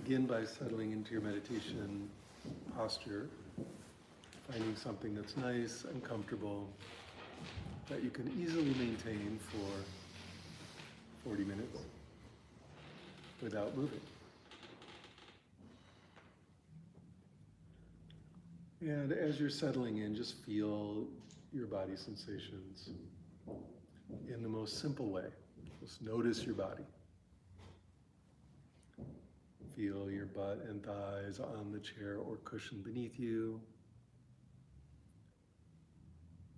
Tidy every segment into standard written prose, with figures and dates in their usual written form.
begin by settling into your meditation posture, finding something that's nice and comfortable that you can easily maintain for 40 minutes without moving. And as you're settling in, just feel your body sensations in the most simple way. Just notice your body. Feel your butt and thighs on the chair or cushion beneath you.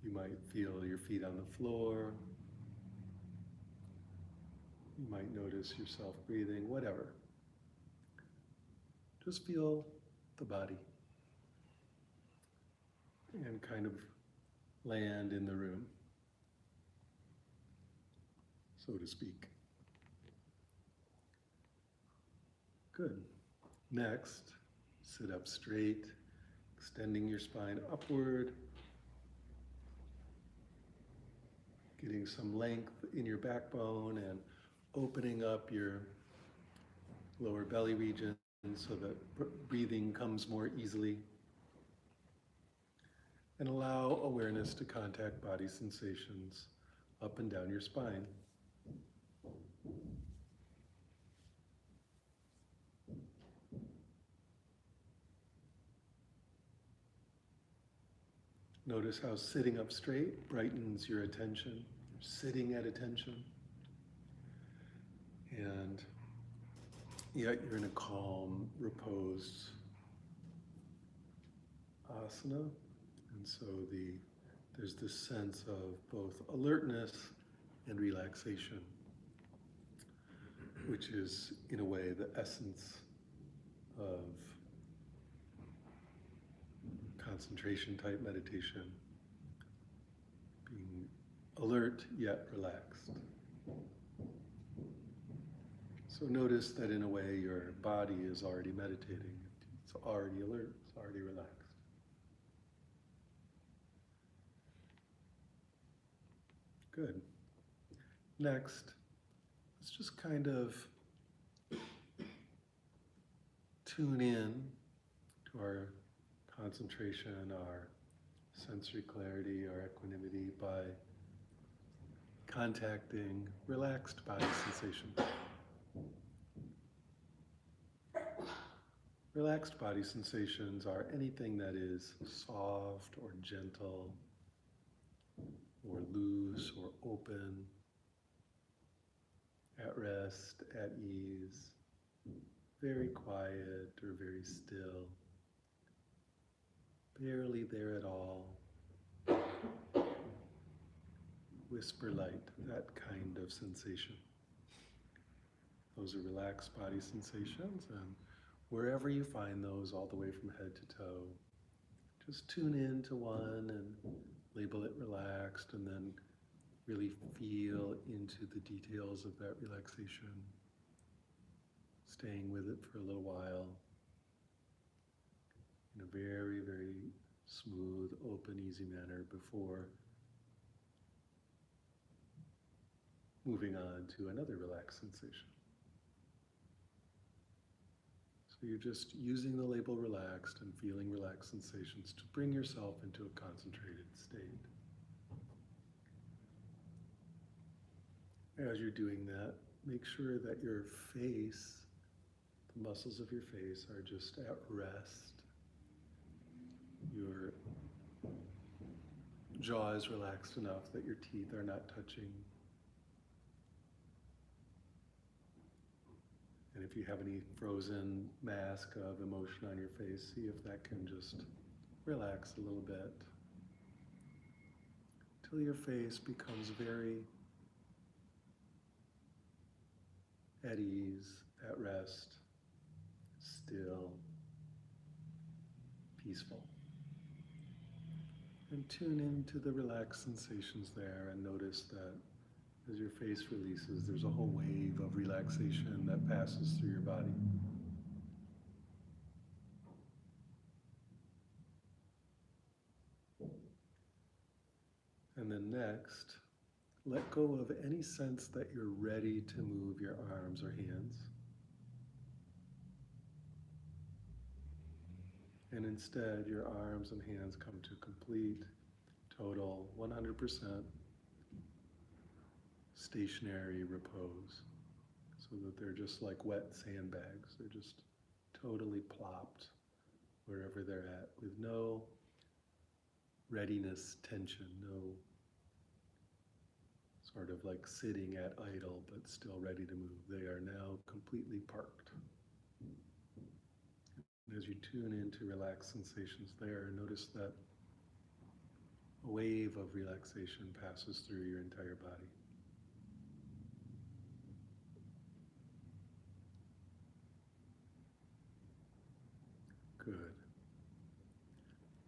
You might feel your feet on the floor. You might notice yourself breathing, whatever. Just feel the body and kind of land in the room, so to speak. Good. Next, sit up straight, extending your spine upward, getting some length in your backbone and opening up your lower belly region so that breathing comes more easily. And allow awareness to contact body sensations up and down your spine. Notice how sitting up straight brightens your attention. You're sitting at attention. And yet you're in a calm, reposed asana. And so there's this sense of both alertness and relaxation, which is, in a way, the essence of concentration-type meditation, being alert yet relaxed. So notice that, in a way, your body is already meditating. It's already alert, it's already relaxed. Good. Next, let's just kind of tune in to our concentration, our sensory clarity, our equanimity by contacting relaxed body sensations. Relaxed body sensations are anything that is soft or gentle, or loose or open, at rest, at ease, very quiet or very still, barely there at all, whisper light, that kind of sensation. Those are relaxed body sensations, and wherever you find those, all the way from head to toe, just tune in to one and label it relaxed, and then really feel into the details of that relaxation, staying with it for a little while in a very, very smooth, open, easy manner before moving on to another relaxed sensation. So you're just using the label relaxed and feeling relaxed sensations to bring yourself into a concentrated state. As you're doing that, make sure that your face, the muscles of your face, are just at rest. Your jaw is relaxed enough that your teeth are not touching. And if you have any frozen mask of emotion on your face, see if that can just relax a little bit till your face becomes very at ease, at rest, still, peaceful. And tune into the relaxed sensations there and notice that as your face releases, there's a whole wave of relaxation that passes through your body. And then next, let go of any sense that you're ready to move your arms or hands. And instead, your arms and hands come to complete, total, 100% stationary repose, so that they're just like wet sandbags. They're just totally plopped wherever they're at, with no readiness tension, no sort of like sitting at idle but still ready to move. They are now completely parked. And as you tune into relaxed sensations there, notice that a wave of relaxation passes through your entire body. Good.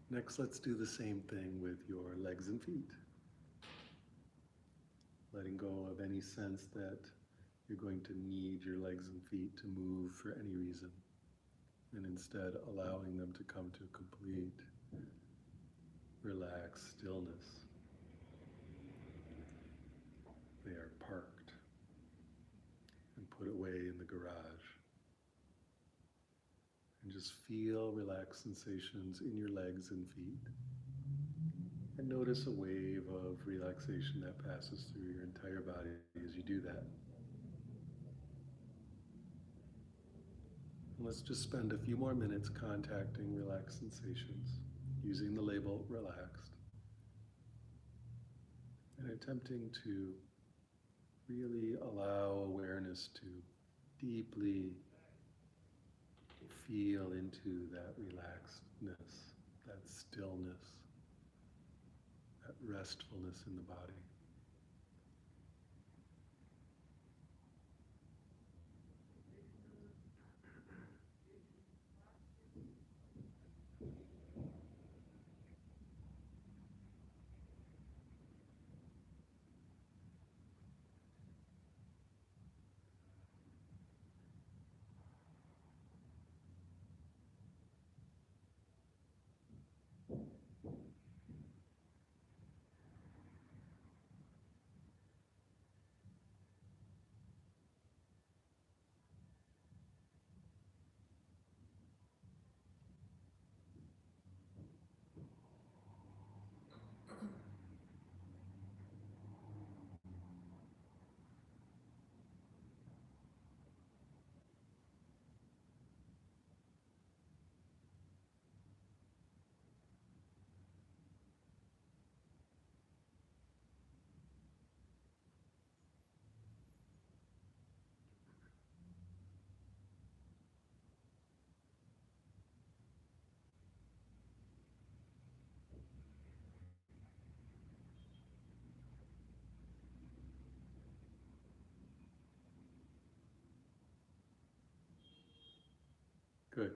Next, let's do the same thing with your legs and feet. Letting go of any sense that you're going to need your legs and feet to move for any reason, and instead allowing them to come to complete, relaxed stillness. They are parked and put away in the garage. And just feel relaxed sensations in your legs and feet. And notice a wave of relaxation that passes through your entire body as you do that. And let's just spend a few more minutes contacting relaxed sensations, using the label relaxed, and attempting to really allow awareness to deeply feel into that relaxedness, that stillness, that restfulness in the body. Good.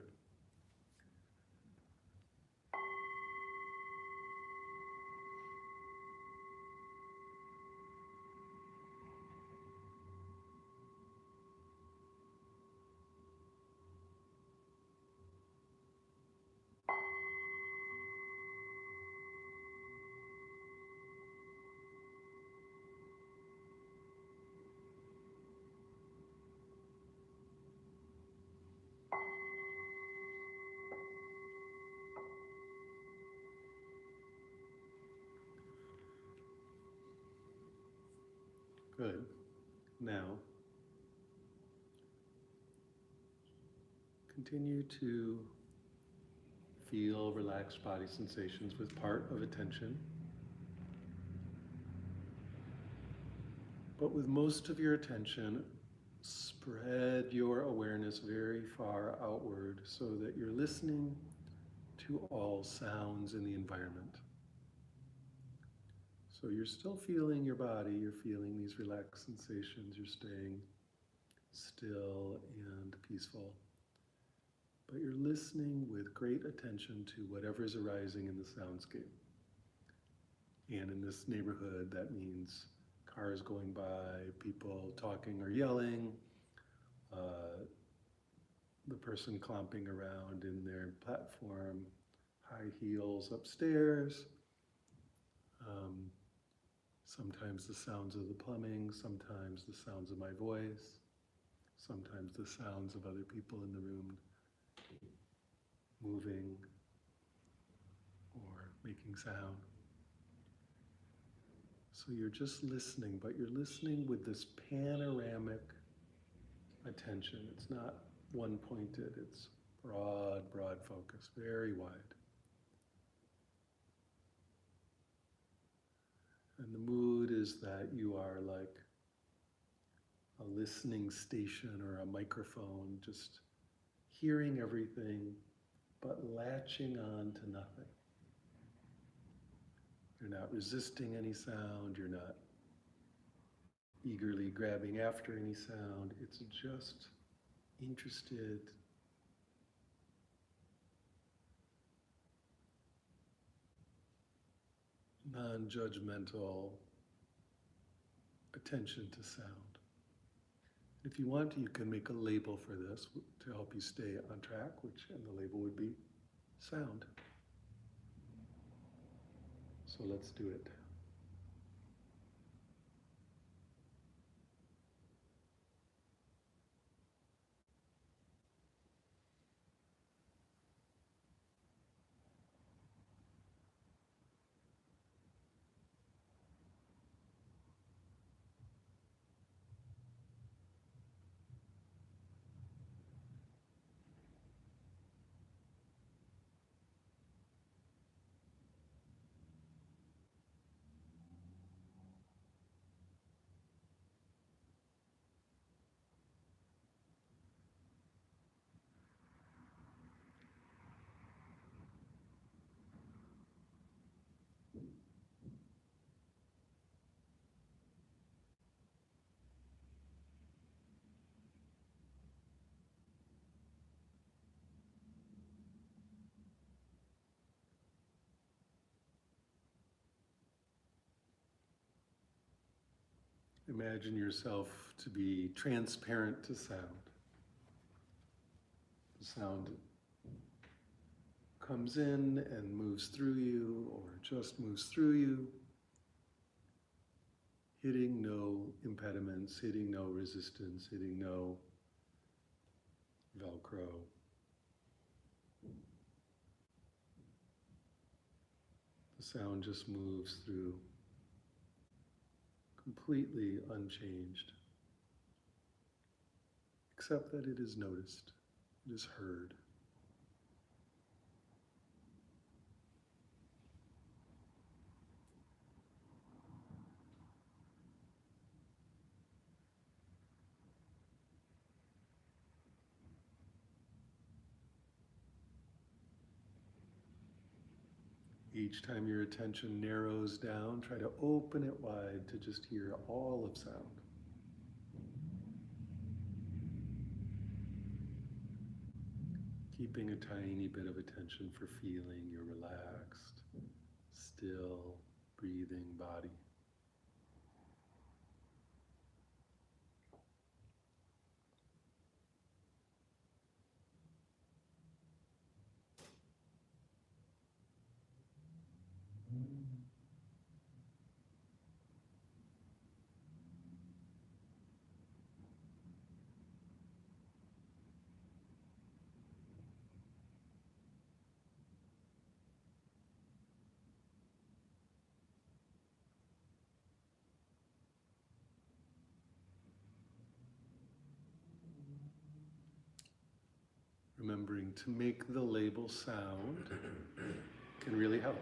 Good. Now, continue to feel relaxed body sensations with part of attention, but with most of your attention, spread your awareness very far outward so that you're listening to all sounds in the environment. So you're still feeling your body, you're feeling these relaxed sensations, you're staying still and peaceful. But you're listening with great attention to whatever is arising in the soundscape. And in this neighborhood, that means cars going by, people talking or yelling, the person clomping around in their platform, high heels upstairs, sometimes the sounds of the plumbing, sometimes the sounds of my voice, sometimes the sounds of other people in the room moving, making sound. So you're just listening, but you're listening with this panoramic attention. It's not one-pointed, it's broad, broad focus, very wide. And the mood is that you are like a listening station or a microphone, just hearing everything, but latching on to nothing. You're not resisting any sound, you're not eagerly grabbing after any sound. It's just interested, non-judgmental attention to sound. If you want to, you can make a label for this to help you stay on track, and the label would be sound. So let's do it. Imagine yourself to be transparent to sound. The sound comes in and moves through you, or just moves through you, hitting no impediments, hitting no resistance, hitting no Velcro. The sound just moves through, completely unchanged, except that it is noticed, it is heard. Each time your attention narrows down, try to open it wide to just hear all of sound. Keeping a tiny bit of attention for feeling your relaxed, still, breathing body. Remembering to make the label sound can really help.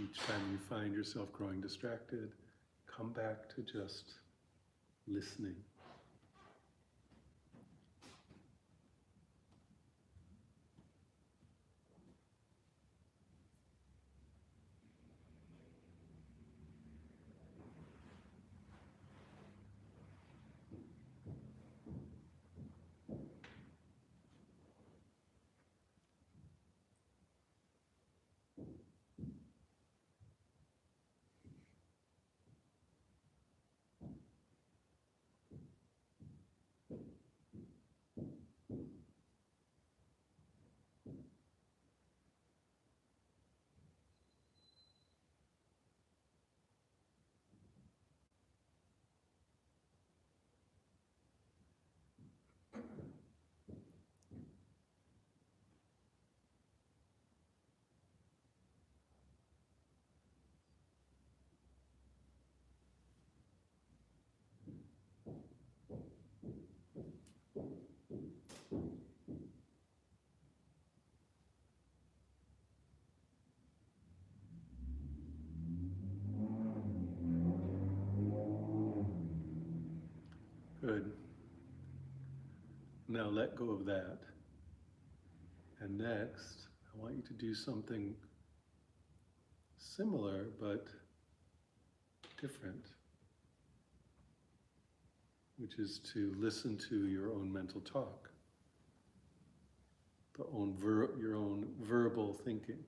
Each time you find yourself growing distracted, come back to just listening. Good. Now let go of that. And next, I want you to do something similar but different, which is to listen to your own mental talk, your own verbal thinking.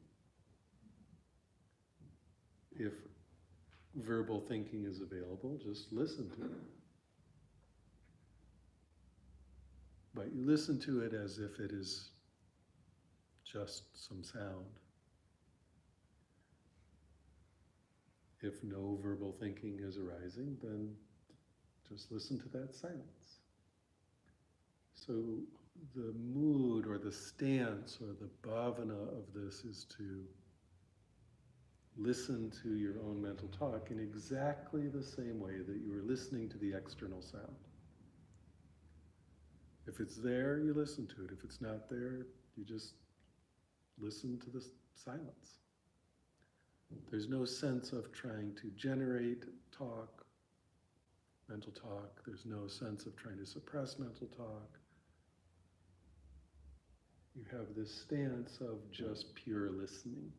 If verbal thinking is available, just listen to it. But you listen to it as if it is just some sound. If no verbal thinking is arising, then just listen to that silence. So the mood or the stance or the bhavana of this is to listen to your own mental talk in exactly the same way that you are listening to the external sound. If it's there, you listen to it. If it's not there, you just listen to the silence. There's no sense of trying to generate talk, mental talk. There's no sense of trying to suppress mental talk. You have this stance of just pure listening.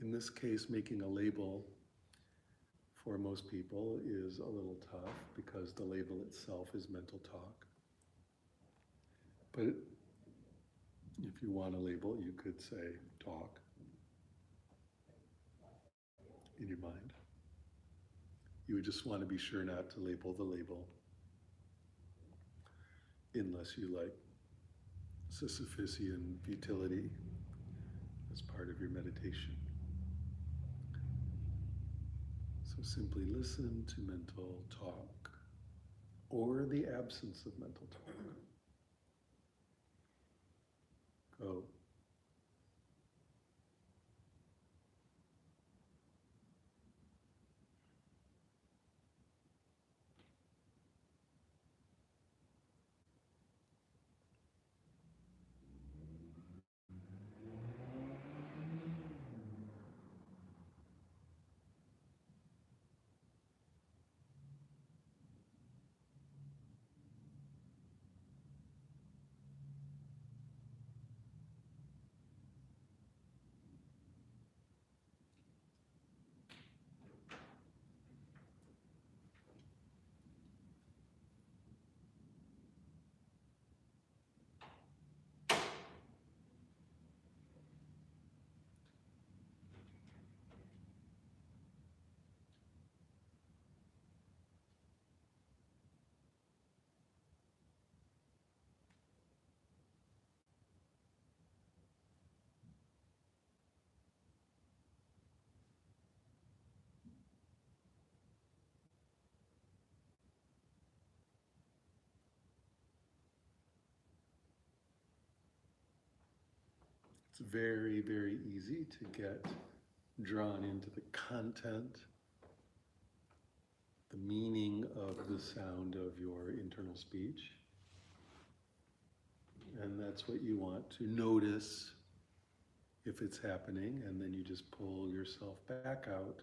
In this case, making a label for most people is a little tough because the label itself is mental talk. But if you want a label, you could say talk in your mind. You would just want to be sure not to label the label unless you like Sisyphusian futility as part of your meditation. So simply listen to mental talk or the absence of mental talk. Go. It's very, very easy to get drawn into the content, the meaning of the sound of your internal speech. And that's what you want to notice if it's happening, and then you just pull yourself back out,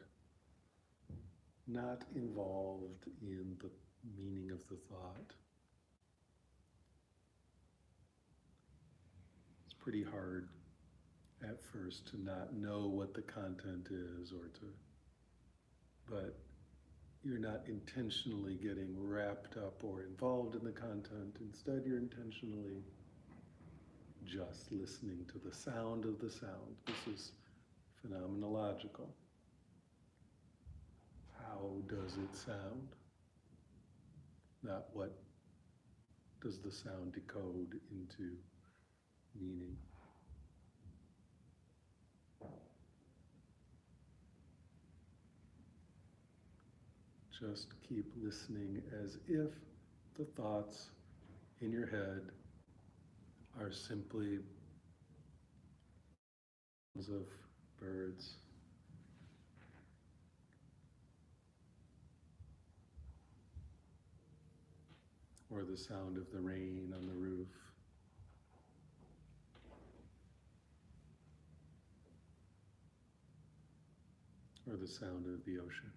not involved in the meaning of the thought. It's pretty hard at first to not know what the content is, but you're not intentionally getting wrapped up or involved in the content. Instead, you're intentionally just listening to the sound of the sound. This is phenomenological. How does it sound? Not what does the sound decode into meaning. Just keep listening as if the thoughts in your head are simply sounds of birds, or the sound of the rain on the roof, or the sound of the ocean.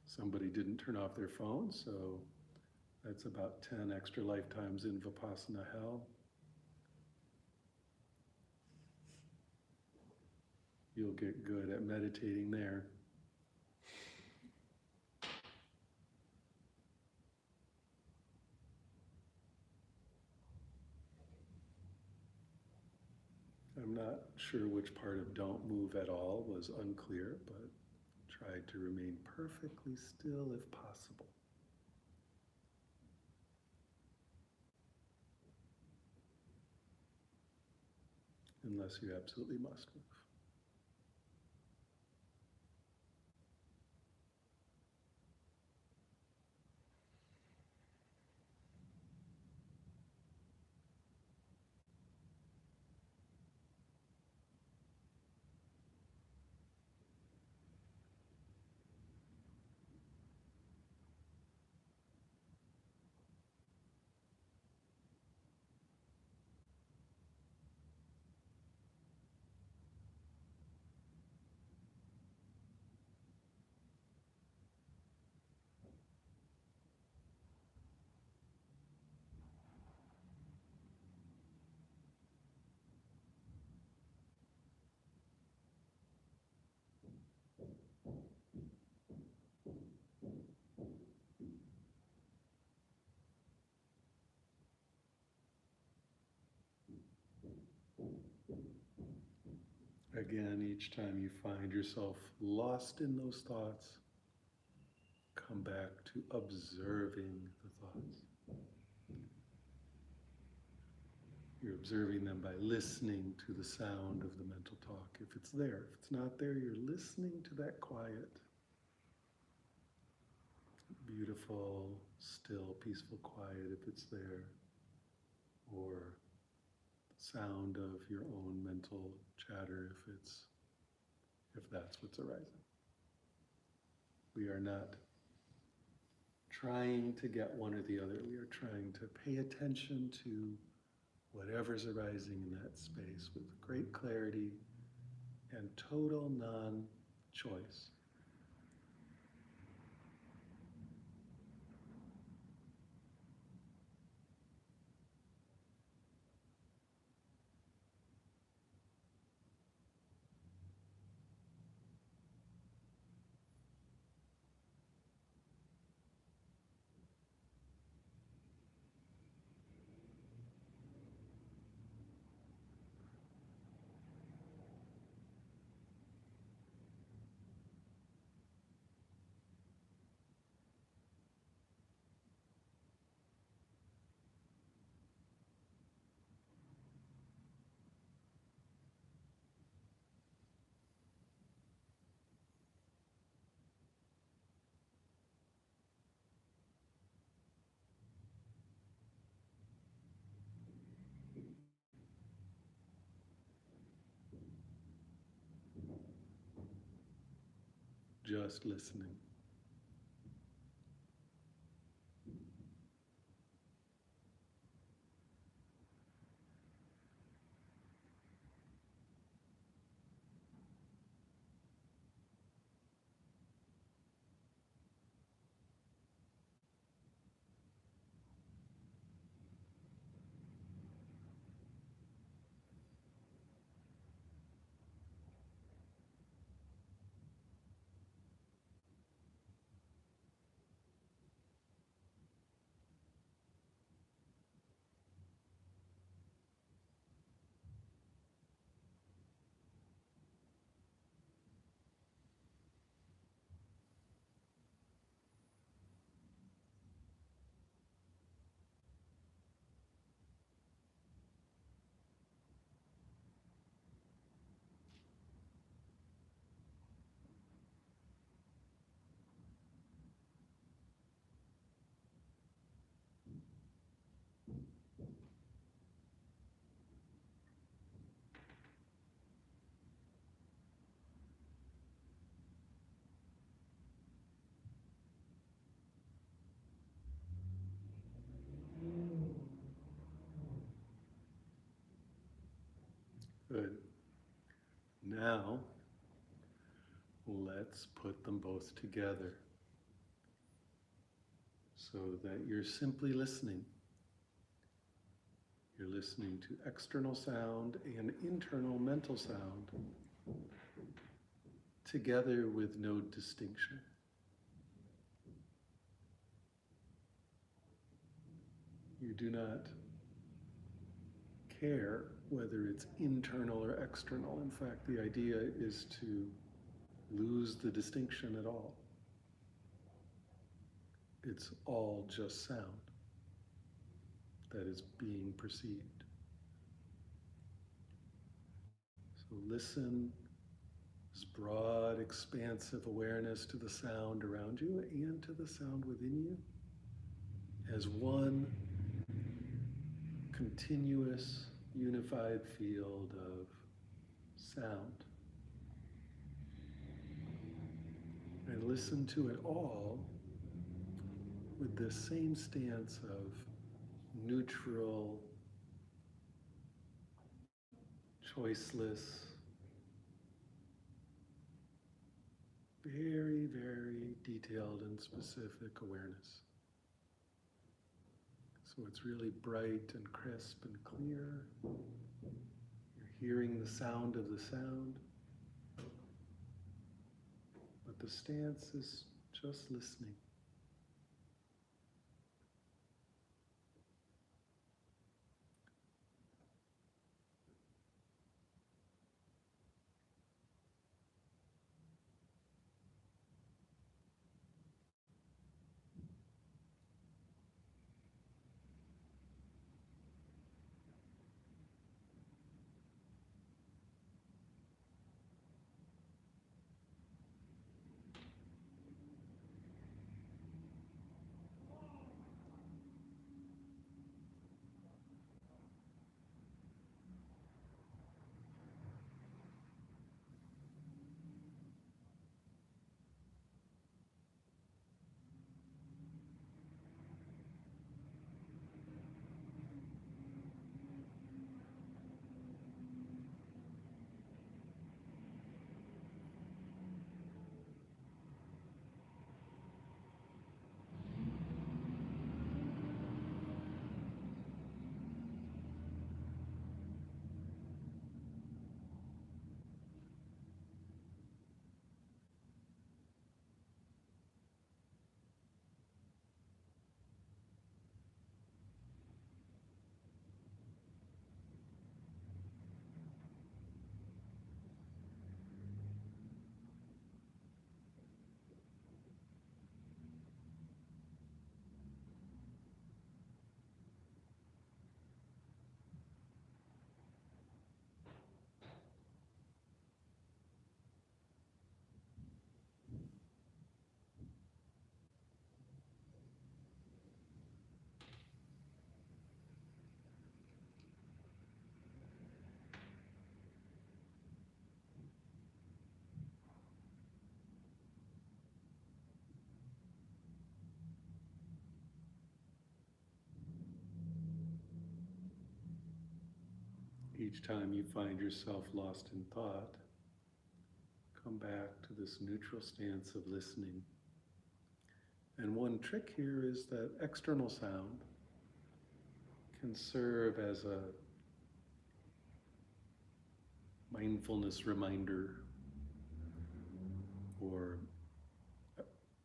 Somebody didn't turn off their phone, so that's about 10 extra lifetimes in Vipassana hell. You'll get good at meditating there. I'm not sure which part of don't move at all was unclear, but tried to remain perfectly still if possible. Unless you absolutely must move. Again, each time you find yourself lost in those thoughts, come back to observing the thoughts. You're observing them by listening to the sound of the mental talk. If it's there, if it's not there, you're listening to that quiet, beautiful, still, peaceful quiet if it's there, or the sound of your own mental chatter if that's what's arising. We are not trying to get one or the other. We are trying to pay attention to whatever's arising in that space with great clarity and total non-choice. Just listening. now, let's put them both together so that you're simply listening. You're listening to external sound and internal mental sound together with no distinction. You do not care whether it's internal or external. In fact, the idea is to lose the distinction at all. It's all just sound that is being perceived. So listen, this broad, expansive awareness to the sound around you and to the sound within you as one continuous, unified field of sound. And listen to it all with this same stance of neutral, choiceless, very, very detailed and specific awareness. So it's really bright and crisp and clear. You're hearing the sound of the sound, but the stance is just listening. Each time you find yourself lost in thought, come back to this neutral stance of listening. And one trick here is that external sound can serve as a mindfulness reminder or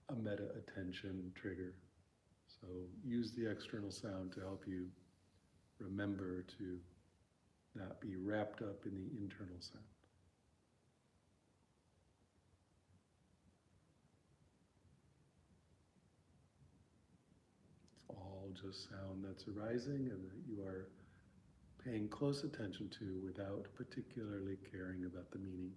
a meta attention trigger. So use the external sound to help you remember to not be wrapped up in the internal sound. It's all just sound that's arising and that you are paying close attention to without particularly caring about the meaning.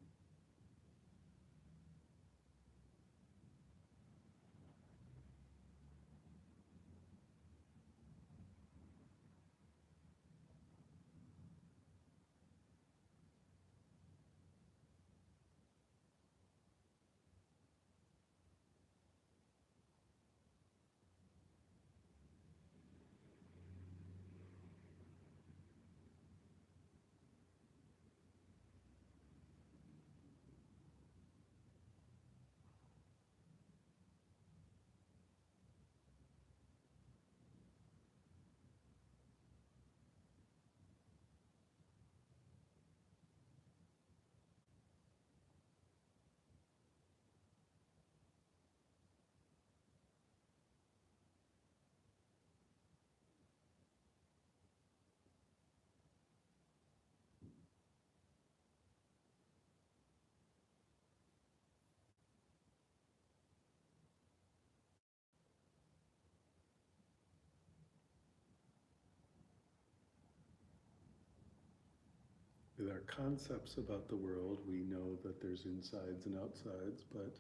With our concepts about the world, we know that there's insides and outsides, but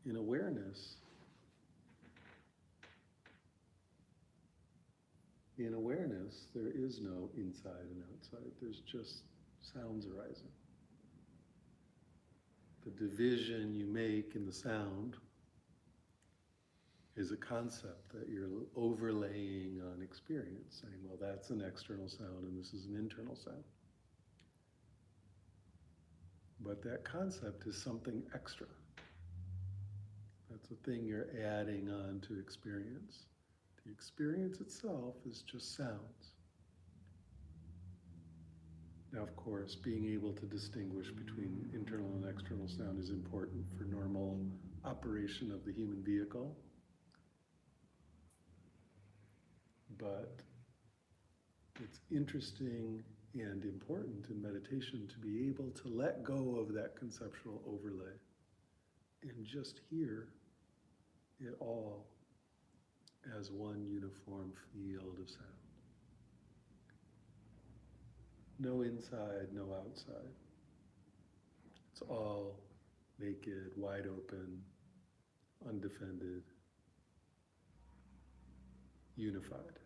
in awareness, there is no inside and outside. There's just sounds arising. The division you make in the sound is a concept that you're overlaying on experience, saying, well, that's an external sound and this is an internal sound. But that concept is something extra. That's a thing you're adding on to experience. The experience itself is just sounds. Now, of course, being able to distinguish between internal and external sound is important for normal operation of the human vehicle. But it's interesting and important in meditation to be able to let go of that conceptual overlay and just hear it all as one uniform field of sound. No inside, no outside. It's all naked, wide open, undefended, unified.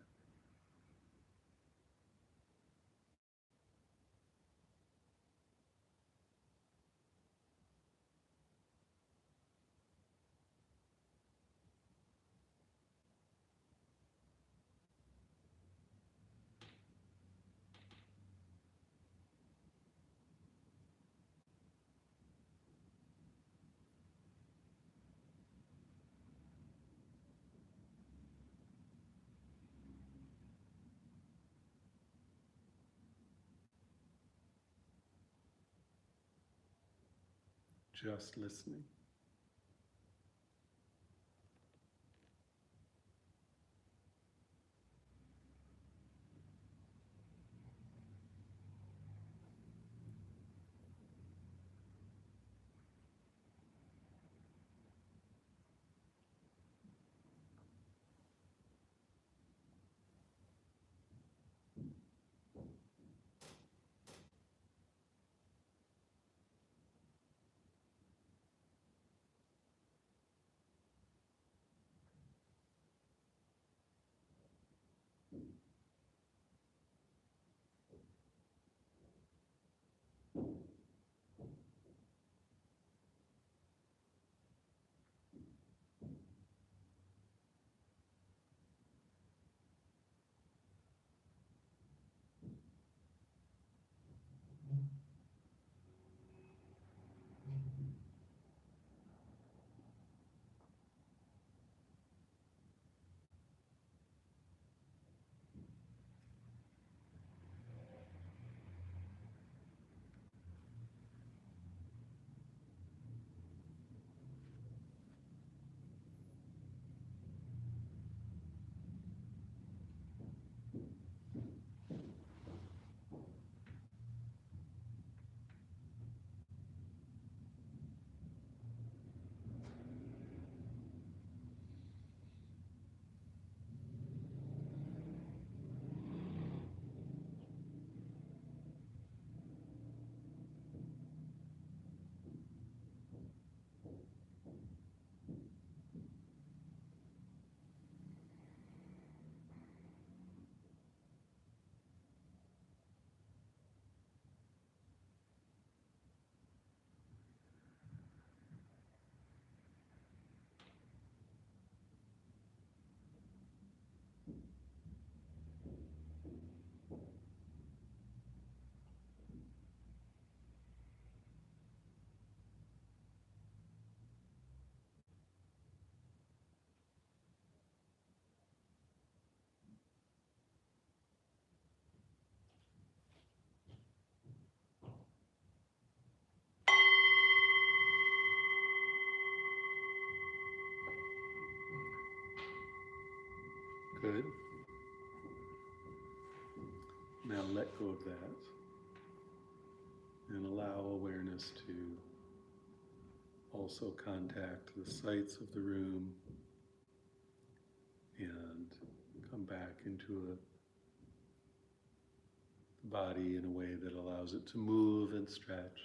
Just listening. Good. Now let go of that and allow awareness to also contact the sights of the room and come back into the body in a way that allows it to move and stretch.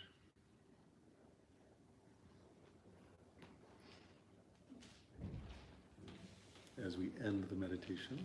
As we end the meditation.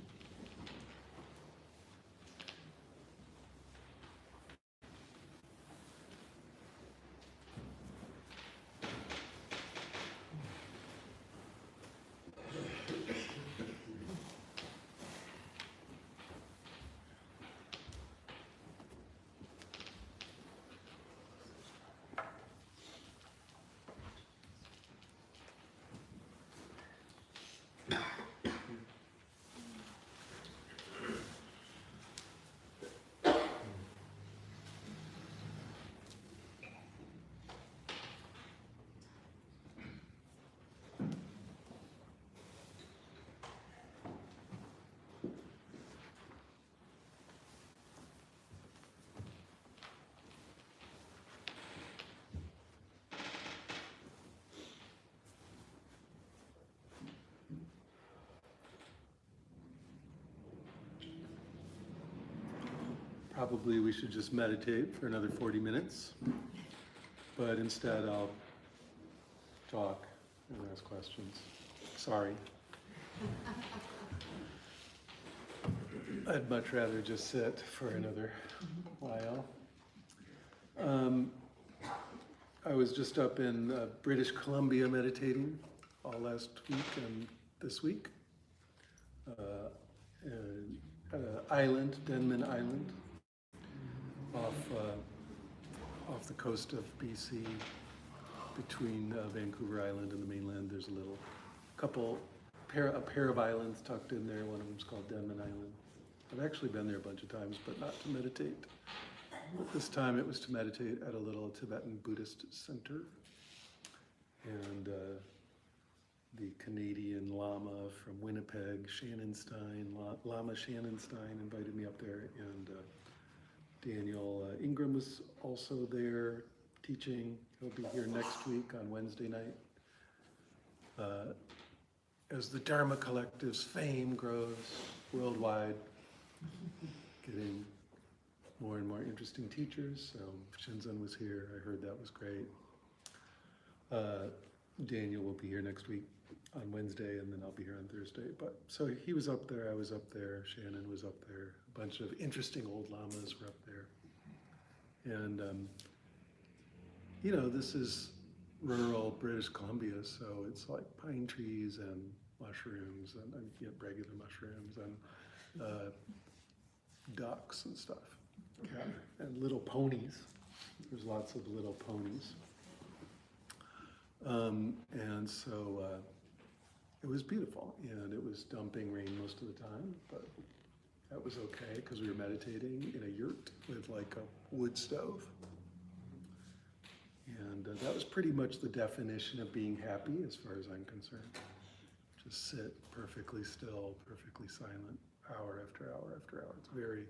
Probably we should just meditate for another 40 minutes, but instead I'll talk and ask questions. Sorry. I'd much rather just sit for another while. I was just up in British Columbia meditating all last week and this week. Island, Denman Island, off the coast of BC, between Vancouver Island and the mainland. There's a pair of islands tucked in there. One of them's called Denman Island. I've actually been there a bunch of times, but not to meditate. But this time it was to meditate at a little Tibetan Buddhist center. And the Canadian Lama from Winnipeg, Lama Shannon Stein, invited me up there, and Daniel Ingram was also there teaching. He'll be here next week on Wednesday night. As the Dharma Collective's fame grows worldwide, getting more and more interesting teachers. So Shinzen was here. I heard that was great. Daniel will be here next week on Wednesday, and then I'll be here on Thursday. But so he was up there, I was up there, Shannon was up there. A bunch of interesting old lamas were up there. And, this is rural British Columbia, so it's like pine trees and mushrooms, and regular mushrooms, and ducks and stuff. Yeah. And little ponies. There's lots of little ponies. And so it was beautiful, and it was dumping rain most of the time, but that was okay because we were meditating in a yurt with like a wood stove. And that was pretty much the definition of being happy as far as I'm concerned. Just sit perfectly still, perfectly silent, hour after hour after hour. It's very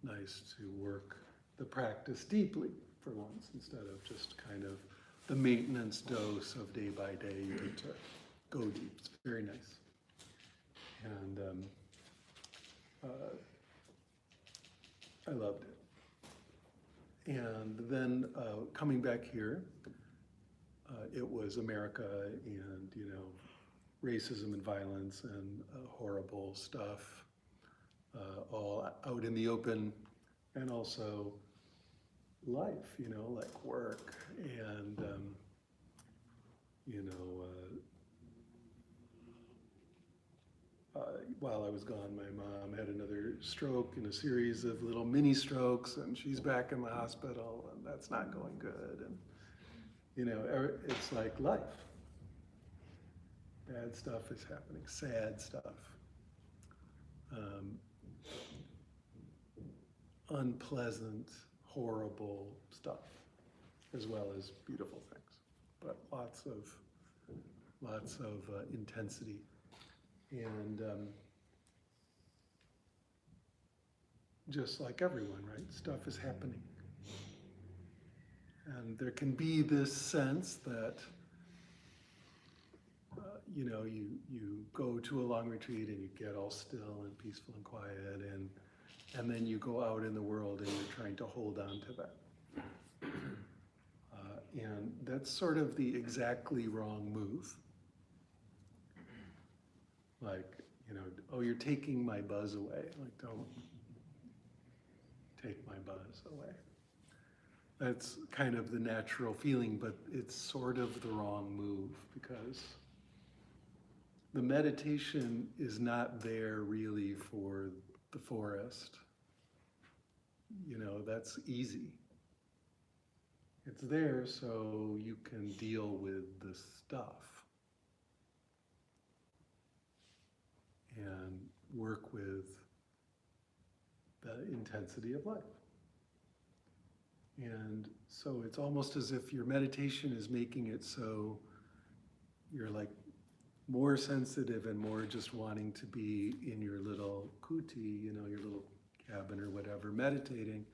nice to work the practice deeply for once instead of just kind of the maintenance dose of day by day. You get to go deep. It's very nice. And I loved it. And then coming back here, it was America and, racism and violence and horrible stuff, all out in the open, and also life, like work and, while I was gone, my mom had another stroke and a series of little mini strokes, and she's back in the hospital, and that's not going good. And, it's like life. Bad stuff is happening, sad stuff. Unpleasant, horrible stuff, as well as beautiful things, but lots of intensity. And just like everyone, right? Stuff is happening. And there can be this sense that, you go to a long retreat and you get all still and peaceful and quiet, and and then you go out in the world and you're trying to hold on to that. And that's sort of the exactly wrong move. Like, oh, you're taking my buzz away. Like, don't take my buzz away. That's kind of the natural feeling, but it's sort of the wrong move, because the meditation is not there really for the forest. That's easy. It's there so you can deal with the stuff and work with the intensity of life. And so it's almost as if your meditation is making it so you're like more sensitive and more just wanting to be in your little kuti, your little cabin or whatever, meditating.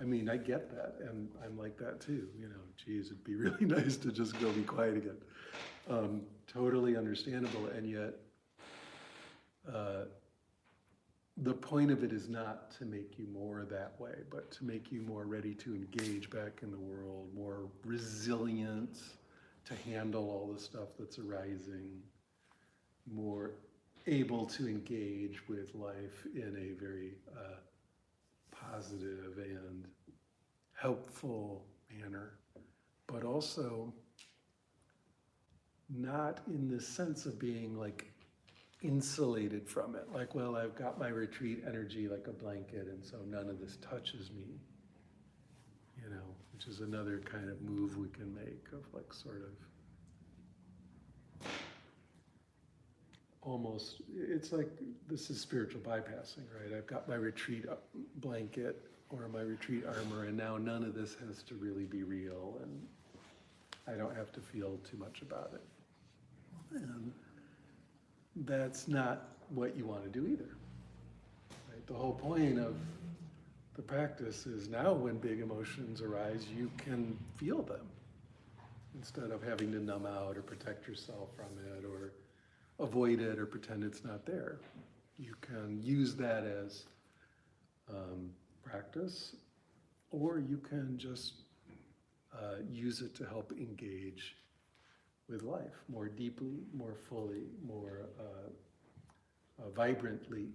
I mean, I get that, and I'm like that too. Geez, it'd be really nice to just go be quiet again. Totally understandable, and yet the point of it is not to make you more that way, but to make you more ready to engage back in the world, more resilient to handle all the stuff that's arising, more able to engage with life in a very positive and helpful manner, but also not in the sense of being like insulated from it. Like, well, I've got my retreat energy like a blanket, and so none of this touches me, which is another kind of move we can make of like sort of almost, it's like this is spiritual bypassing, right? I've got my retreat blanket or my retreat armor, and now none of this has to really be real, and I don't have to feel too much about it. And that's not what you want to do either. Right? The whole point of the practice is now when big emotions arise, you can feel them instead of having to numb out or protect yourself from it or avoid it or pretend it's not there. You can use that as practice, or you can just use it to help engage with life more deeply, more fully, more vibrantly.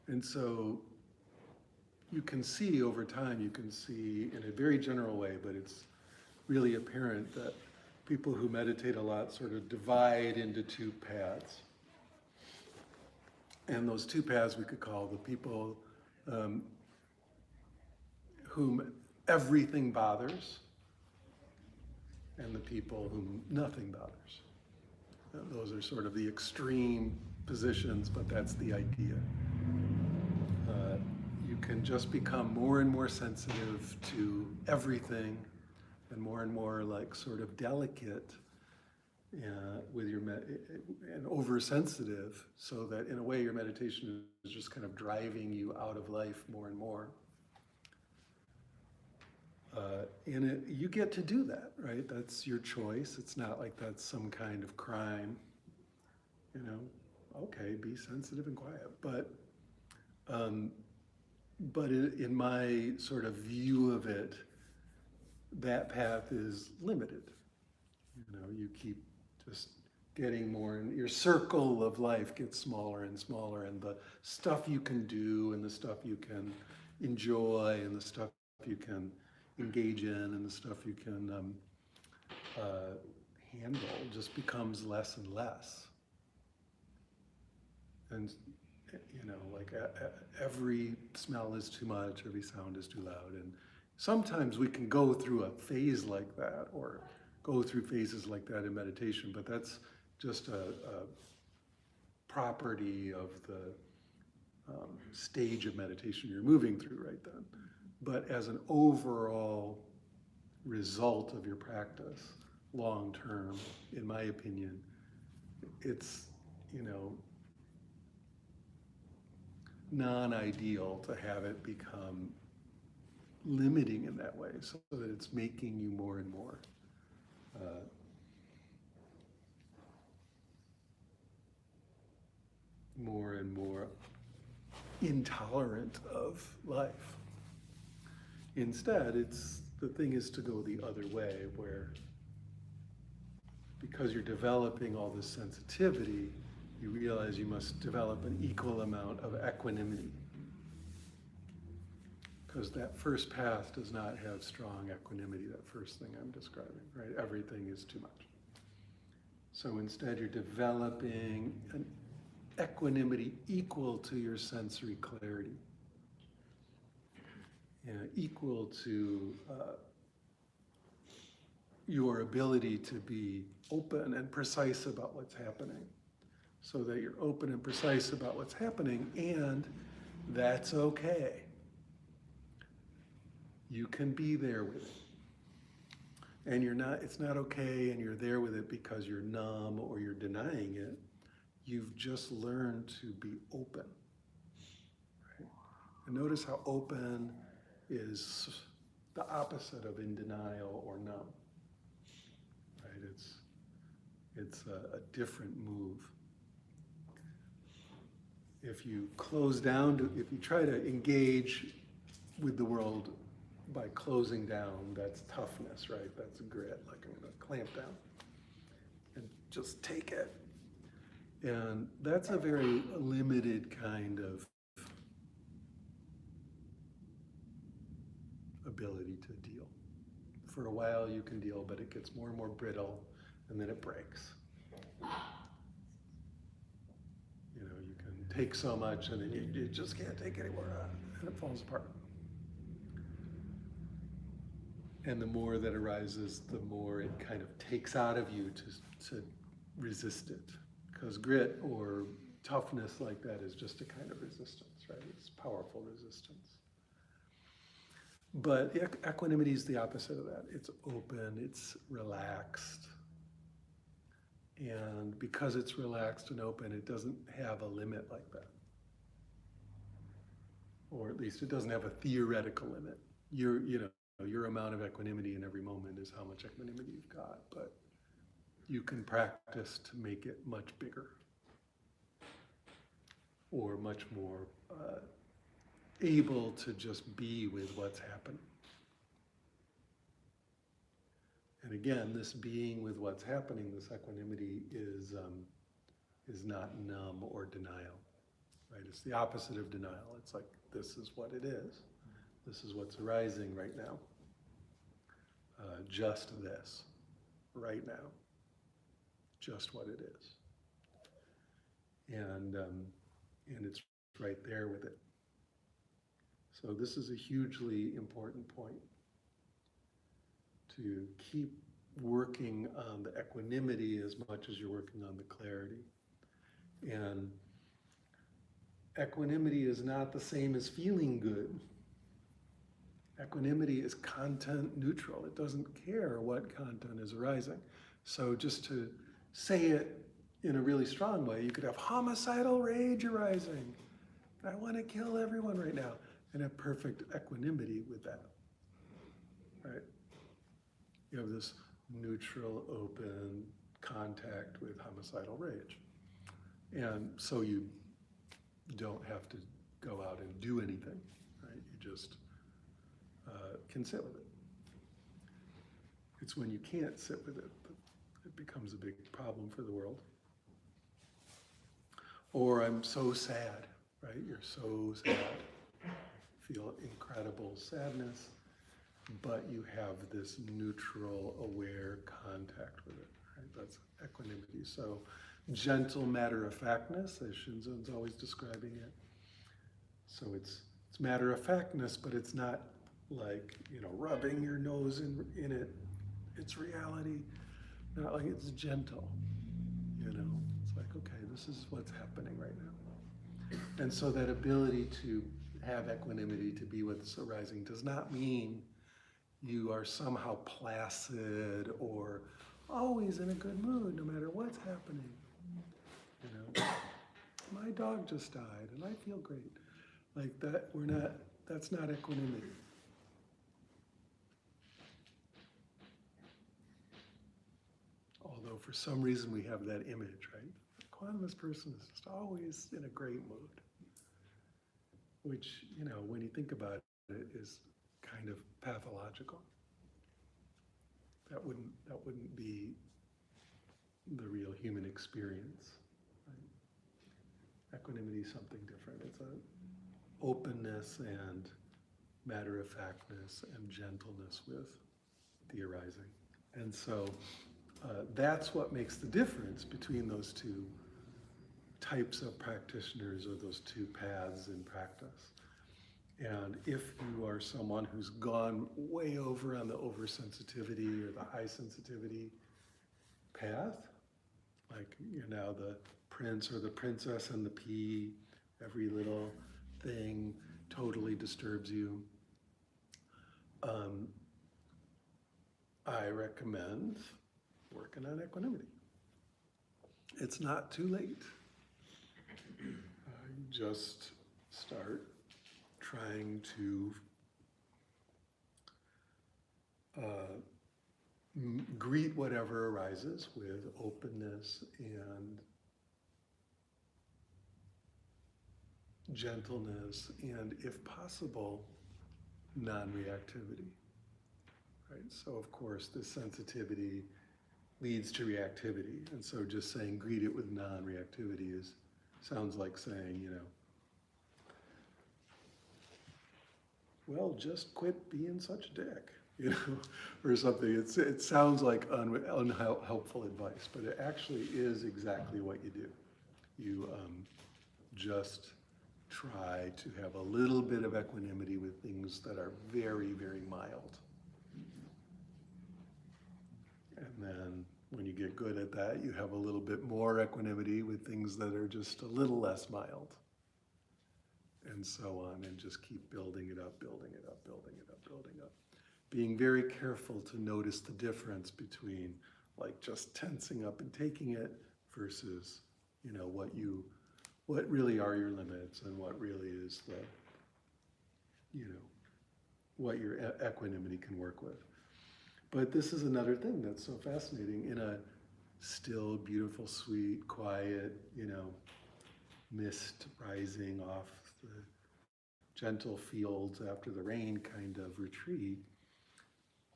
And so you can see over time, you can see in a very general way, but it's really apparent that people who meditate a lot sort of divide into two paths. And those two paths we could call the people whom everything bothers, and the people whom nothing bothers. Those are sort of the extreme positions, but that's the idea. You can just become more and more sensitive to everything, and more like sort of delicate with your and oversensitive, so that in a way your meditation is just kind of driving you out of life more and more. And you get to do that, right? That's your choice. It's not like that's some kind of crime. Okay, be sensitive and quiet. But in my sort of view of it, that path is limited. You keep just getting more, and your circle of life gets smaller and smaller, and the stuff you can do, and the stuff you can enjoy, and the stuff you can engage in, and the stuff you can handle just becomes less and less. And like every smell is too much, every sound is too loud. And sometimes we can go through a phase like that, or go through phases like that in meditation, but that's just a property of the stage of meditation you're moving through right then. But as an overall result of your practice, long term, in my opinion, it's, non-ideal to have it become limiting in that way, so that it's making you more and more intolerant of life. Instead, the thing is to go the other way, where because you're developing all this sensitivity, you realize you must develop an equal amount of equanimity. Because that first path does not have strong equanimity, that first thing I'm describing, right? Everything is too much. So instead, you're developing an equanimity equal to your sensory clarity, equal to your ability to be open and precise about what's happening, so that you're open and precise about what's happening, and that's okay. You can be there with it. And it's not okay and you're there with it because you're numb or you're denying it. You've just learned to be open. Right? And notice how open is the opposite of in denial or numb. Right? It's a different move. If you close down, if you try to engage with the world by closing down, that's toughness, right? That's grit, like I'm gonna clamp down and just take it. And that's a very limited kind of ability to deal. For a while you can deal, but it gets more and more brittle, and then it breaks. You know, you can take so much, and then you just can't take anymore, and it falls apart. And the more that arises, the more it kind of takes out of you to resist it. Because grit or toughness like that is just a kind of resistance, right? It's powerful resistance. But equanimity is the opposite of that. It's open, it's relaxed. And because it's relaxed and open, it doesn't have a limit like that. Or at least it doesn't have a theoretical limit. Your amount of equanimity in every moment is how much equanimity you've got, but you can practice to make it much bigger or much more able to just be with what's happening. And again, this being with what's happening, this equanimity is not numb or denial, right? It's the opposite of denial. It's like, this is what it is. This is what's arising right now. Just this, right now. Just what it is. And it's right there with it. So this is a hugely important point, to keep working on the equanimity as much as you're working on the clarity. And equanimity is not the same as feeling good. Equanimity is content neutral. It doesn't care what content is arising. So just to say it in a really strong way, you could have homicidal rage arising. I want to kill everyone right now. And have perfect equanimity with that, right? You have this neutral, open contact with homicidal rage. And so you don't have to go out and do anything, right? You just can sit with it. It's when you can't sit with it that it becomes a big problem for the world. Or I'm so sad, right? You're so sad. Feel incredible sadness, but you have this neutral, aware contact with it, right? That's equanimity. So gentle matter-of-factness, as Shinzon's always describing it. So it's matter-of-factness, but it's not like, rubbing your nose in it. It's reality, not like it's gentle, It's like, okay, this is what's happening right now. And so that ability to have equanimity, to be what's arising, does not mean you are somehow placid or always in a good mood no matter what's happening. My dog just died and I feel great. Like that, that's not equanimity. Although for some reason we have that image, right? The equanimous person is just always in a great mood. which, when you think about it, is kind of pathological. That wouldn't be the real human experience. Right? Equanimity is something different. It's a openness and matter-of-factness and gentleness with the arising. And so that's what makes the difference between those two types of practitioners, or those two paths in practice. And if you are someone who's gone way over on the oversensitivity or the high sensitivity path, like you're now the prince or the princess and the pea, every little thing totally disturbs you, I recommend working on equanimity. It's not too late. You just start trying to greet whatever arises with openness and gentleness, and if possible, non-reactivity. Right? So of course, this sensitivity leads to reactivity, and so just saying greet it with non-reactivity sounds like saying, well, just quit being such a dick, or something. It sounds like unhelpful advice, but it actually is exactly what you do. You just try to have a little bit of equanimity with things that are very, very mild. And then when you get good at that, you have a little bit more equanimity with things that are just a little less mild. And so on, and just keep building it up, building it up, building it up, building up. Being very careful to notice the difference between like just tensing up and taking it versus, what really are your limits and what really is what your equanimity can work with. But this is another thing that's so fascinating. In a still, beautiful, sweet, quiet, mist rising off the gentle fields after the rain kind of retreat,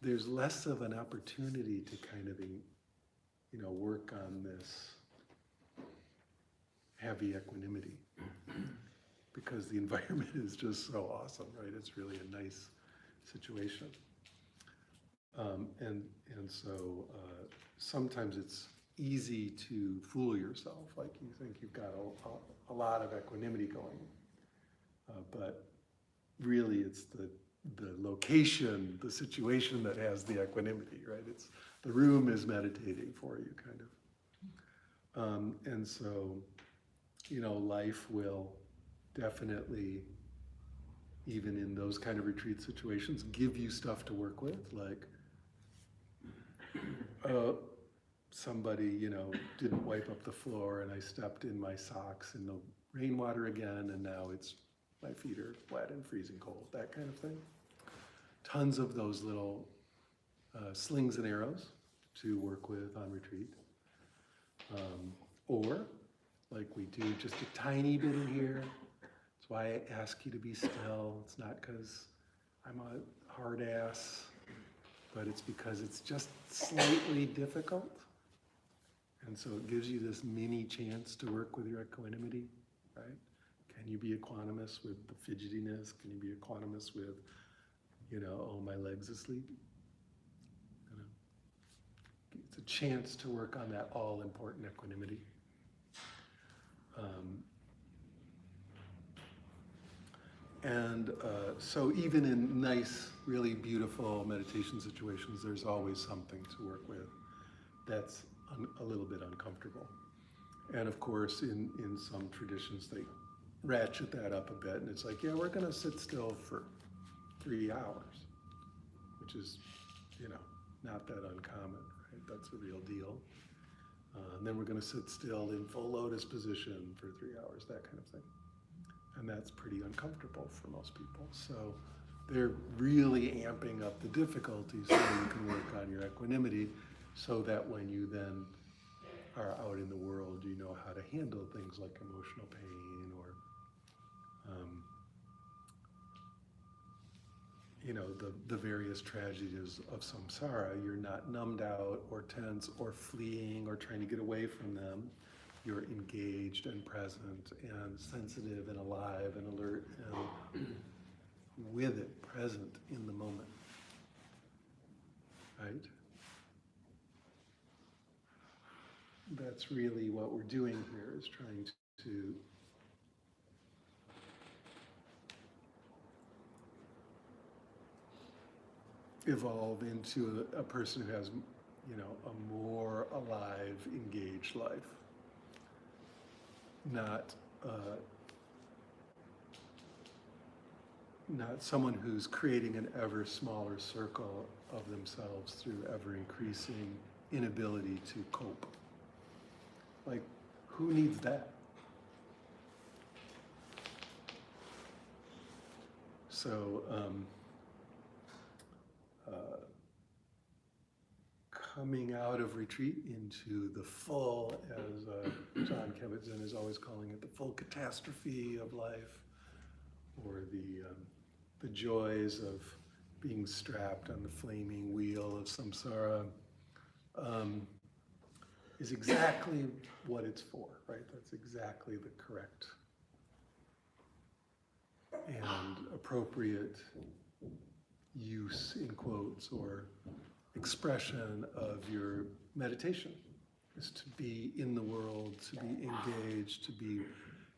there's less of an opportunity to kind of, work on this heavy equanimity because the environment is just so awesome, right? It's really a nice situation. And so sometimes it's easy to fool yourself, like you think you've got a lot of equanimity going, but really it's the location, the situation that has the equanimity, right? It's the room is meditating for you, kind of. And so, life will definitely, even in those kind of retreat situations, give you stuff to work with, like somebody, didn't wipe up the floor and I stepped in my socks in the rainwater again, and now my feet are wet and freezing cold, that kind of thing. Tons of those little slings and arrows to work with on retreat. Or, like we do just a tiny bit in here. That's why I ask you to be still. It's not because I'm a hard ass, but it's because it's just slightly difficult. And so it gives you this mini chance to work with your equanimity, right? Can you be equanimous with the fidgetiness? Can you be equanimous with, oh, my leg's asleep? It's a chance to work on that all-important equanimity. So even in nice, really beautiful meditation situations, there's always something to work with that's a little bit uncomfortable. And of course, in some traditions, they ratchet that up a bit, and it's like, yeah, we're going to sit still for 3 hours, which is, not that uncommon, right? That's a real deal. And then we're going to sit still in full lotus position for 3 hours, that kind of thing. And that's pretty uncomfortable for most people. So they're really amping up the difficulty so you can work on your equanimity so that when you then are out in the world, you know how to handle things like emotional pain or the various tragedies of samsara. You're not numbed out or tense or fleeing or trying to get away from them. You're engaged and present and sensitive and alive and alert and with it, present in the moment. Right? That's really what we're doing here, is trying to evolve into a person who has, a more alive, engaged life. Not someone who's creating an ever smaller circle of themselves through ever increasing inability to cope. Like, who needs that? So, coming out of retreat into the full, as John Kabat-Zinn is always calling it, the full catastrophe of life, or the joys of being strapped on the flaming wheel of samsara, is exactly what it's for, right? That's exactly the correct and appropriate use, in quotes, or expression of your meditation, is to be in the world, to be engaged, to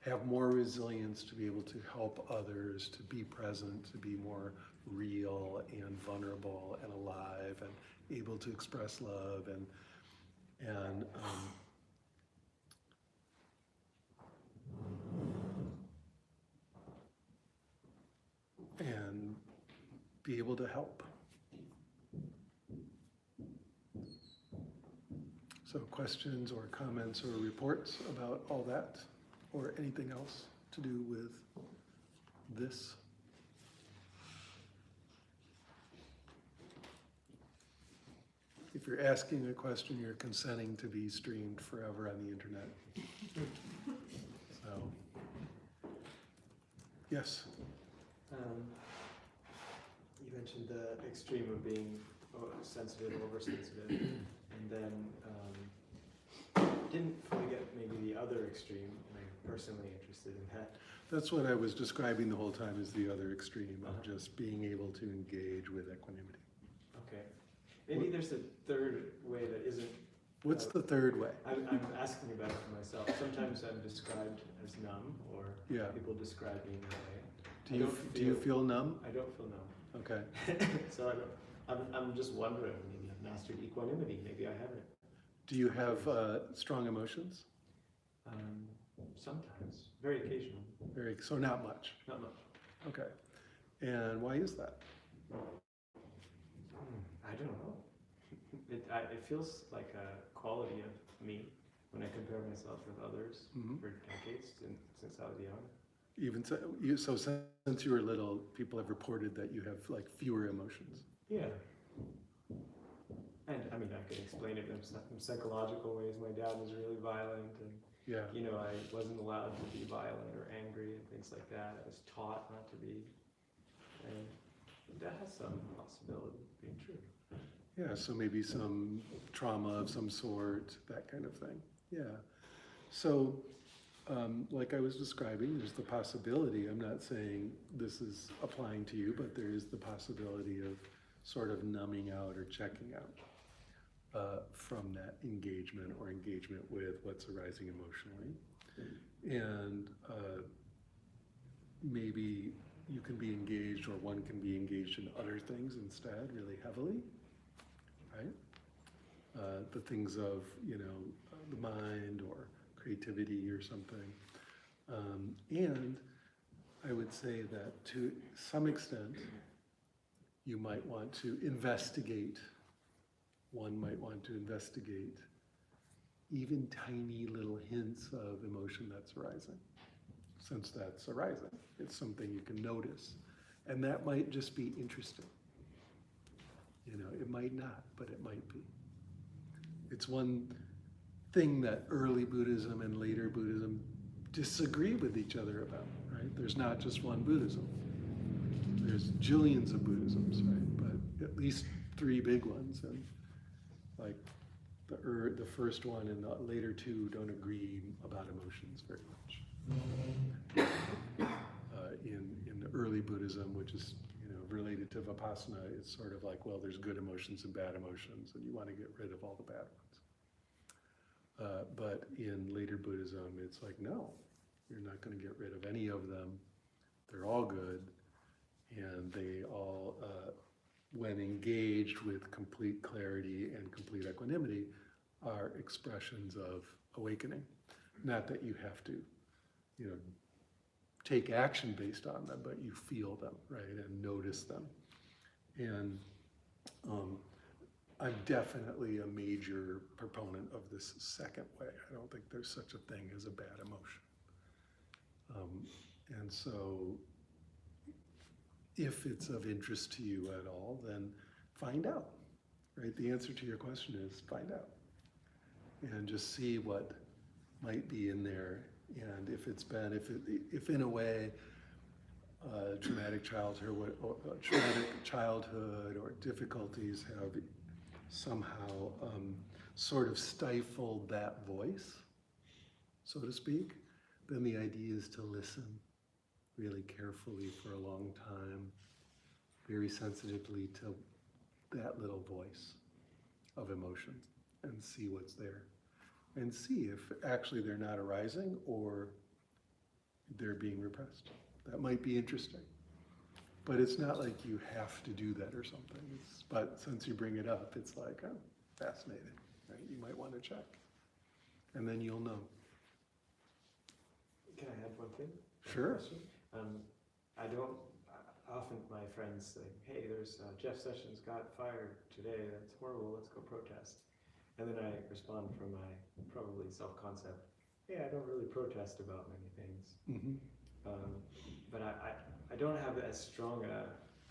have more resilience, to be able to help others, to be present, to be more real and vulnerable and alive and able to express love and be able to help. So questions or comments or reports about all that, or anything else to do with this? If you're asking a question, you're consenting to be streamed forever on the internet. So, yes? You mentioned the extreme of being sensitive, oversensitive, and then didn't fully get maybe the other extreme, and I'm personally interested in that. That's what I was describing the whole time, is the other extreme of just being able to engage with equanimity. Okay. Maybe there's a third way that isn't... What's the third way? I'm asking about it for myself. Sometimes I'm described as numb, or people describe me in that way. Do you feel numb? I don't feel numb. Okay. So I'm just wondering, maybe I've mastered equanimity, maybe I haven't. Do you have strong emotions? Sometimes, very occasionally. So not much? Not much. Okay. And why is that? I don't know. It feels like a quality of me when I compare myself with others for decades, since I was young. Even so, since you were little, people have reported that you have like fewer emotions. Yeah. And I mean, I could explain it in some psychological ways. My dad was really violent, and I wasn't allowed to be violent or angry and things like that. I was taught not to be, and that has some possibility of being true. Yeah, so maybe some trauma of some sort, that kind of thing. Yeah. So, like I was describing, there's the possibility, I'm not saying this is applying to you, but there is the possibility of sort of numbing out or checking out from that engagement or engagement with what's arising emotionally. And maybe you can be engaged, or one can be engaged in other things instead, really heavily, right? The things of, the mind or creativity or something. And I would say that to some extent, you might want to investigate, one might want to investigate even tiny little hints of emotion that's arising. Since that's arising, it's something you can notice. And that might just be interesting. It might not, but it might be. It's one thing that early Buddhism and later Buddhism disagree with each other about, right? There's not just one Buddhism. there's jillions of Buddhisms, right? But at least 3 big ones, and like the first one and the later 2 don't agree about emotions very much. In the early Buddhism, which is related to Vipassana, it's sort of like, well, there's good emotions and bad emotions, and you want to get rid of all the bad ones. But in later Buddhism, it's like, no, you're not going to get rid of any of them. They're all good, and they all, when engaged with complete clarity and complete equanimity, are expressions of awakening. Not that you have to, take action based on them, but you feel them, right, and notice them. And I'm definitely a major proponent of this second way. I don't think there's such a thing as a bad emotion. And so if it's of interest to you at all, then find out, right? The answer to your question is find out. And just see what might be in there. And if it's been, if in a way, traumatic childhood or difficulties have somehow sort of stifled that voice, so to speak, then the idea is to listen really carefully for a long time, very sensitively to that little voice of emotion, and see what's there. And see if actually they're not arising or they're being repressed. That might be interesting. But it's not like you have to do that or something. But since you bring it up, it's like, oh, fascinating, right? You might want to check. And then you'll know. Can I add one thing? Sure. Often my friends say, hey, there's Jeff Sessions got fired today. That's horrible. Let's go protest. And then I respond from my probably self-concept, hey, I don't really protest about many things. Mm-hmm. But I don't have as strong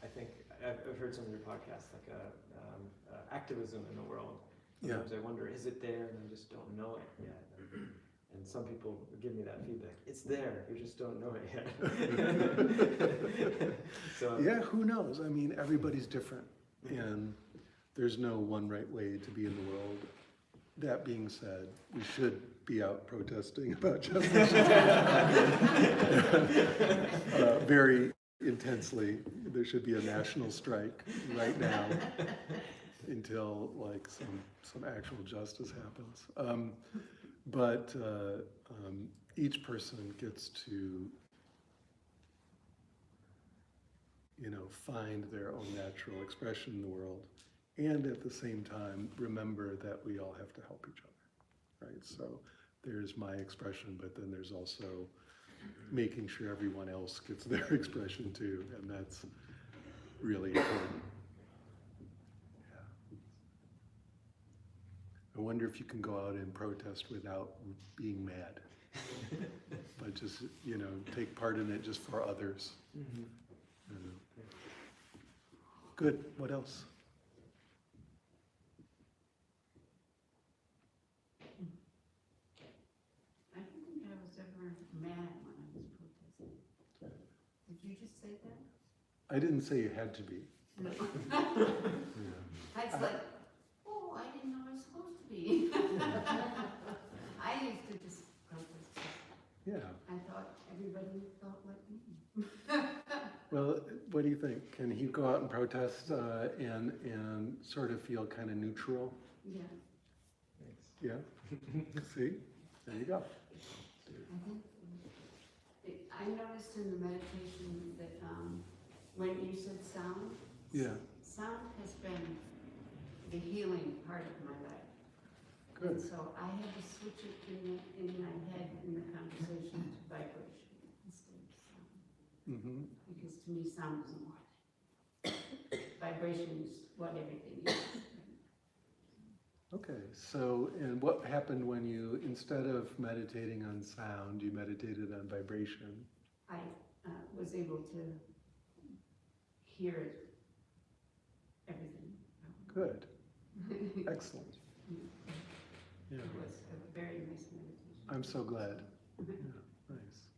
I think, I've heard some of your podcasts, like activism in the world. Sometimes I wonder, is it there? And I just don't know it yet. And some people give me that feedback. It's there, you just don't know it yet. So, yeah, who knows? I mean, everybody's different. And there's no one right way to be in the world. That being said, we should be out protesting about justice very intensely. There should be a national strike right now until like some actual justice happens. But each person gets to find their own natural expression in the world, and at the same time remember that we all have to help each other, right? So there's my expression, but then there's also making sure everyone else gets their expression too, and that's really important. Yeah. I wonder if you can go out and protest without being mad, but just take part in it just for others. Mm-hmm. Good. What else? I don't think I was ever mad when I was protesting. Did you just say that? I didn't say you had to be. No. Yeah. I was like, oh, I didn't know I was supposed to be. I used to just protest. Yeah. I thought everybody thought like me. Well, what do you think? Can he go out and protest and sort of feel kind of neutral? Yeah. Thanks. Yeah. See? There you go. I noticed in the meditation that when you said sound, Yeah. sound has been the healing part of my life. Good. And so I had to switch it in my head in the conversation to vibration instead of sound. Mm-hmm. Because to me, sound is more. Vibration is what everything is. Okay, so, and what happened when you, instead of meditating on sound, you meditated on vibration? I was able to hear everything. Good. Excellent. Yeah. It was a very nice meditation. I'm so glad. Yeah, nice.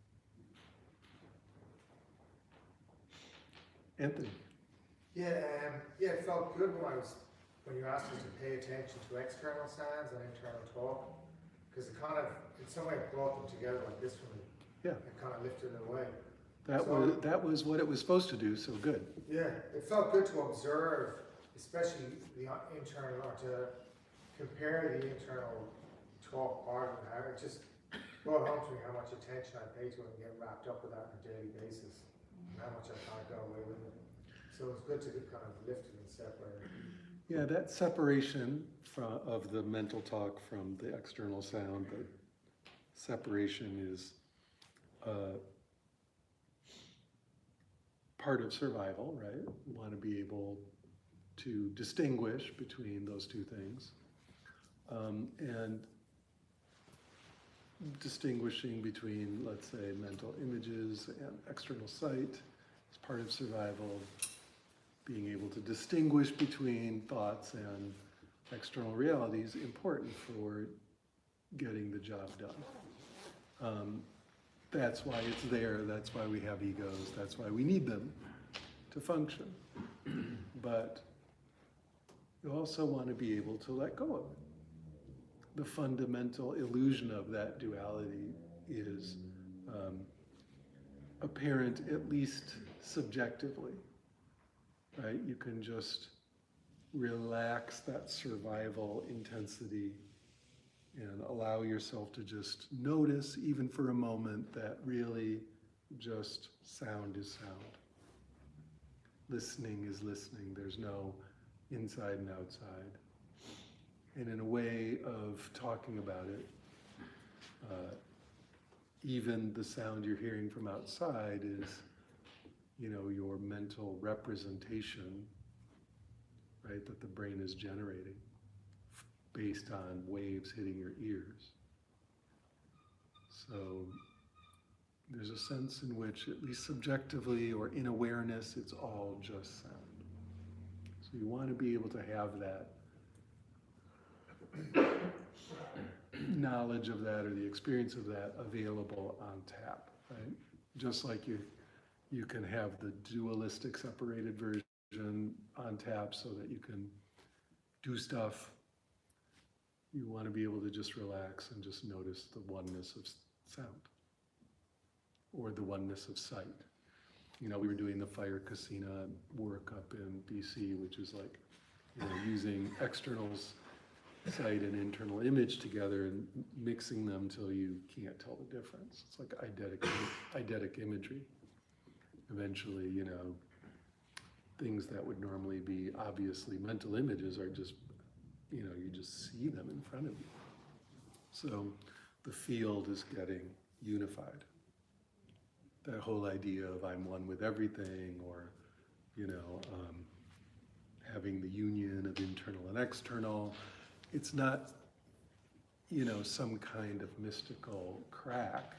Anthony? Yeah, it felt good when you asked us to pay attention to external sounds and internal talk, because it kind of, in some way, brought them together like this for me. Yeah. It kind of lifted it away. That was what it was supposed to do, so good. Yeah, it felt good to observe, especially the internal, or to compare the internal talk part of it. It just brought home to me how much attention I pay to it and get wrapped up with that on a daily basis, and how much I kind of go away with it. So it's good to kind of lift it and separate it. Yeah, that separation of the mental talk from the external sound, the separation is part of survival, right? We want to be able to distinguish between those two things. And distinguishing between, let's say, mental images and external sight is part of survival. Being able to distinguish between thoughts and external reality is important for getting the job done. That's why it's there, that's why we have egos, that's why we need them to function. But you also want to be able to let go of it. The fundamental illusion of that duality is apparent, at least subjectively, right? You can just relax that survival intensity and allow yourself to just notice, even for a moment, that really just sound is sound. Listening is listening. There's no inside and outside. And in a way of talking about it, even the sound you're hearing from outside is, your mental representation, right, that the brain is generating based on waves hitting your ears. So there's a sense in which, at least subjectively or in awareness, it's all just sound. So you want to be able to have that knowledge of that, or the experience of that, available on tap, right? Just like you can have the dualistic separated version on tap so that you can do stuff. You want to be able to just relax and just notice the oneness of sound, or the oneness of sight. We were doing the fire casino work up in BC, which is like, using externals, sight and internal image together and mixing them till you can't tell the difference. It's like eidetic imagery. Eventually, things that would normally be obviously mental images are just, you just see them in front of you. So the field is getting unified. That whole idea of I'm one with everything, or, having the union of internal and external, it's not, some kind of mystical crack.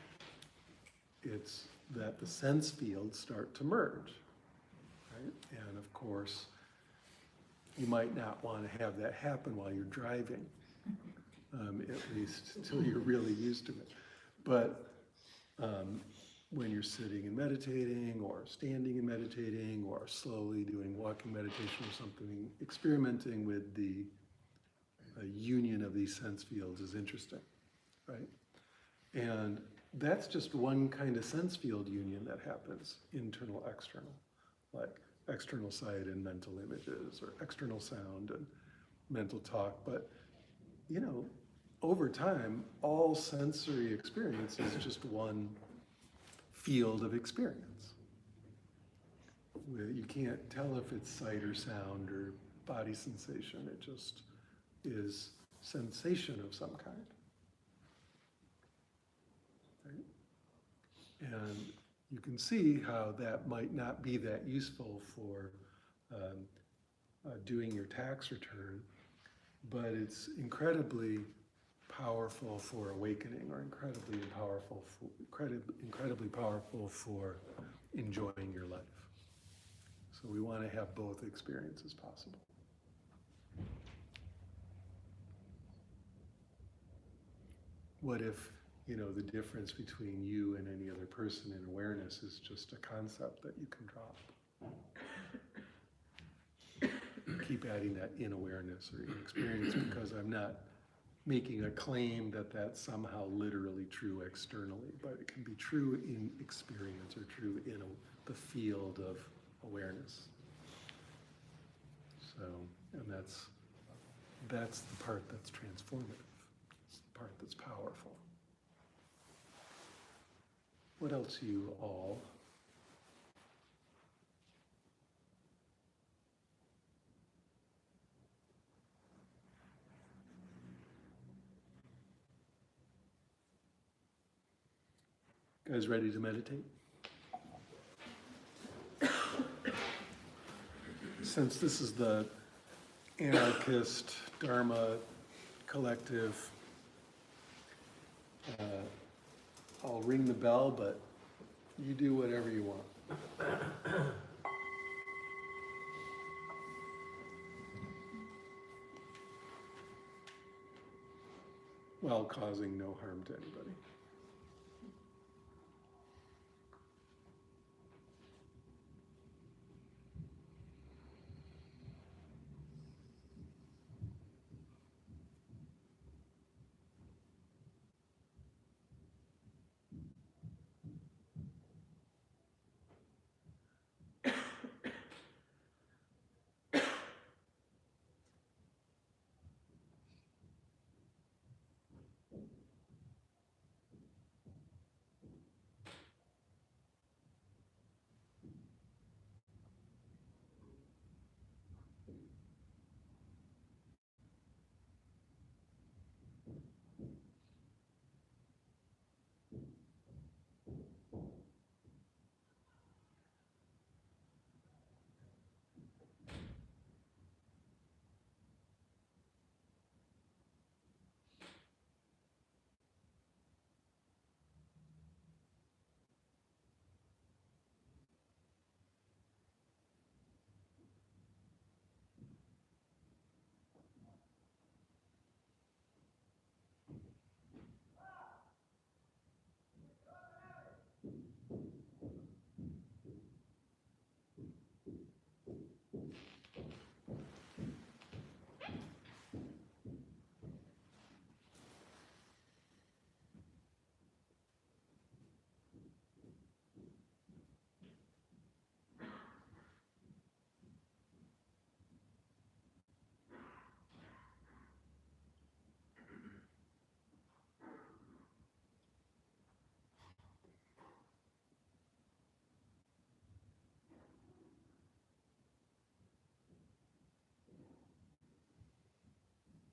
It's that the sense fields start to merge, right? And of course, you might not want to have that happen while you're driving, at least until you're really used to it. But when you're sitting and meditating, or standing and meditating, or slowly doing walking meditation or something, experimenting with the union of these sense fields is interesting, right? And that's just one kind of sense field union that happens, internal, external, like external sight and mental images, or external sound and mental talk. But, over time, all sensory experience is just one field of experience. You can't tell if it's sight or sound or body sensation. It just is sensation of some kind. Right? And you can see how that might not be that useful for doing your tax return, but it's incredibly powerful for awakening, or incredibly powerful for enjoying your life. So we want to have both experiences possible. What if, the difference between you and any other person in awareness is just a concept that you can drop? keep adding that in awareness or in experience because I'm not making a claim that that's somehow literally true externally, but it can be true in experience or true in the field of awareness. So, and that's the part that's transformative. It's the part that's powerful. What else, you all? Guys ready to meditate? Since this is the anarchist Dharma collective, I'll ring the bell, but you do whatever you want. While causing no harm to anybody.